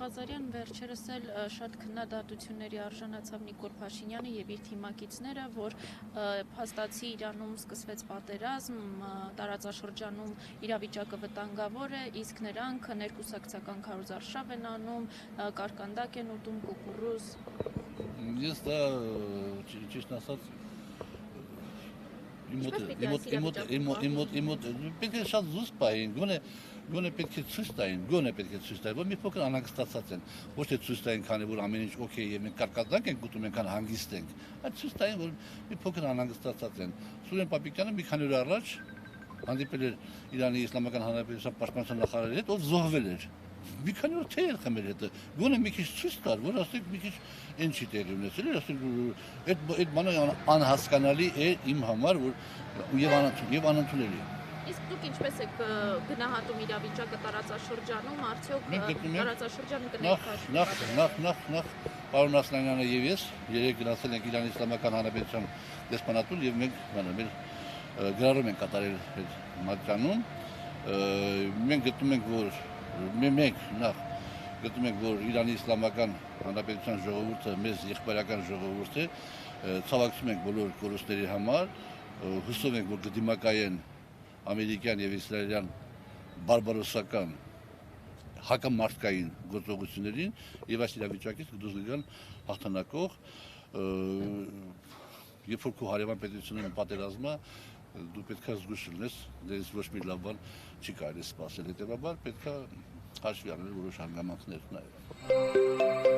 Ղազարյան, վերջերս էլ շատ քննադատությունների արժանացավ Նիկոլ Փաշինյանը եւ իր թիմակիցները, որ փաստացի Իրանում սկսվեց պատերազմ, տարածաշրջանում իրավիճակը վտանգավոր է, իսկ նրանք ներկուսակցական քարոզարշավ են անում, կարկանդակ են ուտում, կուկուռուզ։ Ես դա ճիշտ ասած պետք է շատ զուսպ պահին, գոնե պետք է ցույց տային, որ մի փոքր անհանգստացած են, ոչ թե ցույց տային, քանի որ ամեն ինչ օքեյ է, մենք կարկադակ ենք ուտում, այնքան հանգիստ ենք, այլ ցույց տային, որ մի փոքր անհանգստացած են։ Սուրեն Պապիկյանը մի քանի օր առաջ հանդիպել էր Իրանի Իսլամական Հանրապետության պաշտպանության նախարարի հետ, ով զոհվել էր։ Մի քանի օր թե խմել հետը, գոնե մի քիչ ցույց տար, որ ասենք մի քիչ ինչ չի տեղի ունեցել, ասենք այդ բանը անհասկանալի է իմ համար, որ եւ անընդունելի է։ Իսկ դուք ինչպես եք գնահատում իրավիճակը տարածաշրջանում, արդյոք տարածաշրջանը կներկայացնի։ Նախ պարոն Ասլանյանը եւ ես երեք գնացել ենք Իրանի Իսլամական Հանրապետության դեսպանատուն եւ մենք մեր գրառում ենք կատարել այդ մատչանում։ Մենք գտնում ենք, որ գտնում ենք, որ Իրանի Իսլամական Հանրապետության ժողովուրդը մեզ եղբայրական ժողովուրդ է, ցավակցում ենք բոլոր կորուստների համար, հուսով ենք, որ կդիմակայեն ամերիկյան եւ իսրայելյան բարբարոսական հակամարտկային գործողություններին եւ այս իրավիճակից կդուրս գան հաղթանակող, երբ որ քո հարևան պետությունն պատերազմա, դու պետք է զգուշ լինես, դες ոչ մի լավ բան չի կարելի սպասել, հետեւաբար պետք է հաշվի առնել որոշ հանգամանքներ նաեւ։